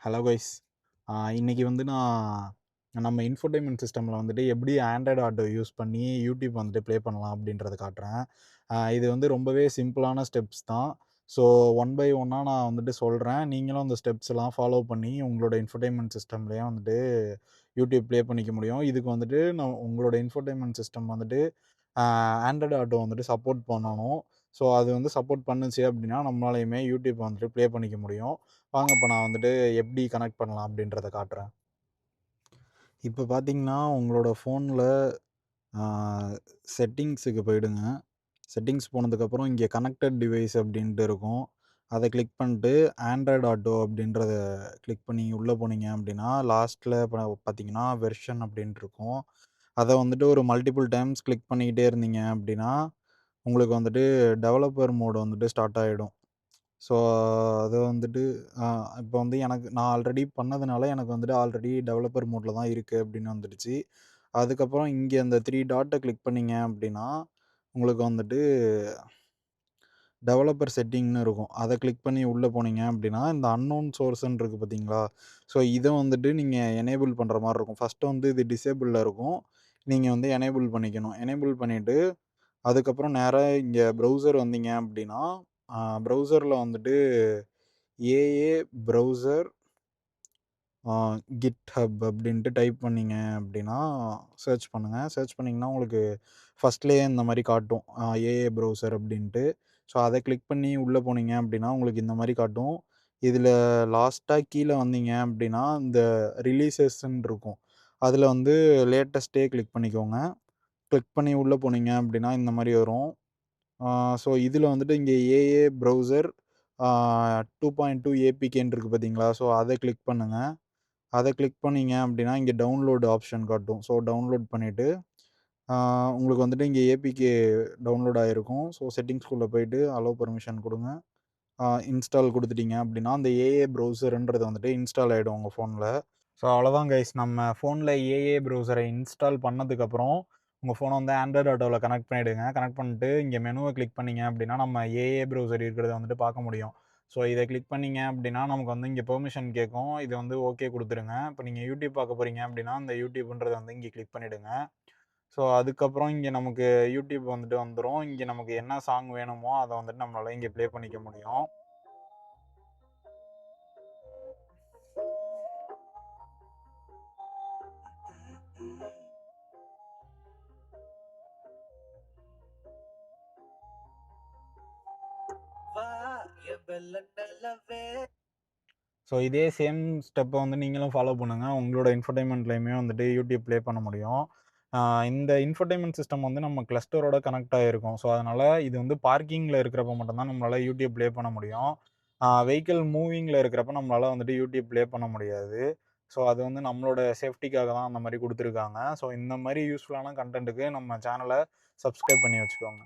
Hello guys. இன்னைக்கு வந்து நம்ம இன்ஃபோடெயின்மென்ட் சிஸ்டமில் வந்துட்டு எப்படி ஆண்ட்ராய்டு ஆட்டோ யூஸ் பண்ணி யூடியூப் வந்துட்டு ப்ளே பண்ணலாம் அப்படின்றத காட்டுறேன். இது வந்து ரொம்பவே சிம்பிளான ஸ்டெப்ஸ் தான். ஸோ ஒன் பை ஒன்னாக நான் வந்துட்டு சொல்கிறேன். நீங்களும் அந்த ஸ்டெப்ஸ் எல்லாம் ஃபாலோ பண்ணி உங்களோட இன்ஃபோடெயின்மென்ட் சிஸ்டம்லேயே வந்துட்டு யூடியூப் ப்ளே பண்ணிக்க முடியும். இதுக்கு வந்துட்டு உங்களோட இன்ஃபோடெயின்மென்ட் சிஸ்டம் வந்துட்டு ஆண்ட்ராய்டு ஆட்டோ வந்துட்டு சப்போர்ட் பண்ணணும். ஸோ அது வந்து சப்போர்ட் பண்ணுச்சு அப்படின்னா நம்மளாலையுமே யூடியூப் வந்துட்டு ப்ளே பண்ணிக்க முடியும். வாங்க இப்போ நான் வந்துட்டு எப்படி கனெக்ட் பண்ணலாம் அப்படின்றத காட்டுறேன். இப்போ பார்த்தீங்கன்னா, உங்களோட ஃபோனில் செட்டிங்ஸுக்கு போயிடுங்க. செட்டிங்ஸ் போனதுக்கப்புறம் இங்கே கனெக்டட் டிவைஸ் அப்படின்ட்டு இருக்கும். அதை கிளிக் பண்ணிட்டு ஆண்ட்ராய்டு ஆட்டோ அப்படின்றத கிளிக் பண்ணி உள்ளே போனீங்க அப்படின்னா, லாஸ்ட்டில் இப்போ பார்த்தீங்கன்னா வெர்ஷன் அப்படின்ட்டு இருக்கும். அதை வந்துட்டு ஒரு மல்டிபிள் டைம்ஸ் கிளிக் பண்ணிக்கிட்டே இருந்தீங்க அப்படின்னா, உங்களுக்கு வந்துட்டு டெவலப்பர் மோட் வந்துட்டு ஸ்டார்ட் ஆகிடும். ஸோ அது வந்துட்டு அ இப்போ வந்து நான் ஆல்ரெடி பண்ணதுனால எனக்கு வந்துட்டு ஆல்ரெடி டெவலப்பர் மோட்ல தான் இருக்கு அப்படின்னு வந்துடுச்சு. அதுக்கப்புறம் இங்கே அந்த 3 டாட்ட கிளிக் பண்ணீங்க அப்படின்னா, உங்களுக்கு வந்துட்டு டெவலப்பர் செட்டிங்ன்னு இருக்கும். அத கிளிக் பண்ணி உள்ள போனீங்க அப்படின்னா, இந்த அன்னோன் சோர்ஸ்ன்னு இருக்கு பார்த்தீங்களா? ஸோ இத வந்துட்டு நீங்க எனேபிள் பண்ற மாரி இருக்கும். ஃபர்ஸ்ட்டு வந்து இது டிசேபிள்ல இருக்கும். நீங்க வந்து எனேபிள் பண்ணிக்கணும். எனேபிள் பண்ணிட்டு, அதுக்கப்புறம் நேரா இங்க ப்ரௌசர் வந்தீங்க அப்படின்னா, ப்ரௌசர்ல வந்துட்டு ஏஏ ப்ரௌசர் ஆ GitHub அப்படின்ட்டு டைப் பண்ணீங்க அப்படின்னா, சர்ச் பண்ணுங்க. சர்ச் பண்ணீங்கன்னா, உங்களுக்கு ஃபர்ஸ்ட்லயே இந்த மாரி காட்டும். ஏஏ ப்ரௌசர் அப்படின்ட்டு. ஸோ, அத கிளிக் பண்ணி உள்ள போனீங்க அப்படின்னா, உங்களுக்கு இந்த மாரி காட்டும். இதில லாஸ்ட்டா கீழ வந்தீங்க அப்படின்னா, இந்த ரிலீசஸ்ன்னு இருக்கும். அதில வந்து லேட்டஸ்ட்டே கிளிக் பண்ணிக்கோங்க. கிளிக் பண்ணி உள்ள போனீங்க அப்படின்னா, இந்த மாரி வரும். ஸோ, இதில வந்துட்டு இங்க ஏஏ ப்ரௌசர் ஆ 2.2 ஏபிகேன்னு இருக்கு பார்த்தீங்களா? ஸோ, அத கிளிக் பண்ணுங்க. அத கிளிக் பண்ணீங்க அப்படின்னா, இங்க டவுன்லோட் ஆப்ஷன் காட்டும். ஸோ டவுன்லோட் பண்ணிட்டு, ஆ உங்களுக்கு வந்துட்டு இங்க ஏபிகே டவுன்லோட் ஆயிருக்கும். ஸோ செட்டிங்ஸ்குள்ள போயிட்டு அலோவ் பெர்மிஷன் குடுங்க. இன்ஸ்டால் குடுத்துட்டீங்க அப்படின்னா, அந்த ஏஏ ப்ரௌசர்ன்றது வந்துட்டு இன்ஸ்டால் ஆயிடும் உங்க ஃபோன்ல. ஸோ அவ்வளோதான் கைஸ். நம்ம ஃபோன்ல ஏஏ ப்ரௌசர இன்ஸ்டால் பண்ணதுக்கப்புறம், உங்க ஃபோன வந்து ஆண்ட்ராய்டு ஆட்டோல கனெக்ட் பண்ணிடுங்க. கனெக்ட் பண்ணிட்டு இங்க மெனுவ கிளிக் பண்ணீங்க அப்படின்னா, நம்ம ஏஏ ப்ரௌசர் இருக்கிறத வந்துட்டு பார்க்க முடியும். ஸோ இத கிளிக் பண்ணீங்க அப்படின்னா, நமக்கு வந்து இங்க பெர்மிஷன் கேட்கும். இது வந்து ஓகே குடுத்துருங்க. இப்போ நீங்க யூடியூப் பார்க்க போறீங்க அப்படின்னா, அந்த யூடியூப்ன்றத வந்து இங்க கிளிக் பண்ணிடுங்க. ஸோ அதுக்கப்புறம் இங்க நமக்கு யூடியூப் வந்துட்டு வந்துரும். இங்க நமக்கு என்ன சாங் வேணுமோ, அத வந்துட்டு நம்மளால இங்க ப்ளே பண்ணிக்க முடியும். ஸோ இதே சேம் ஸ்டெப்ப வந்து நீங்களும் ஃபாலோ பண்ணுங்க. உங்களோட இன்ஃபர்டெயின்மென்ட்லயுமே வந்துட்டு யூடியூப் ப்ளே பண்ண முடியும். இந்த இன்ஃபர்டெயின்மென்ட் சிஸ்டம் வந்து நம்ம கிளஸ்டரோட கனெக்ட் ஆகிருக்கும். ஸோ அதனால இது வந்து பார்க்கிங்ல இருக்கிறப்ப மட்டும் தான் நம்மளால யூடியூப் ப்ளே பண்ண முடியும். வெஹிக்கிள் மூவிங்ல இருக்கிறப்ப நம்மளால வந்துட்டு யூடியூப் ப்ளே பண்ண முடியாது. ஸோ அது வந்து நம்மளோட சேஃப்டிக்காக தான் அந்த மாரி குடுத்துருக்காங்க. ஸோ இந்த மாரி யூஸ்ஃபுல்லான கன்டென்ட்க்கு நம்ம சேனல சப்ஸ்கிரைப் பண்ணி வச்சுக்கோங்க.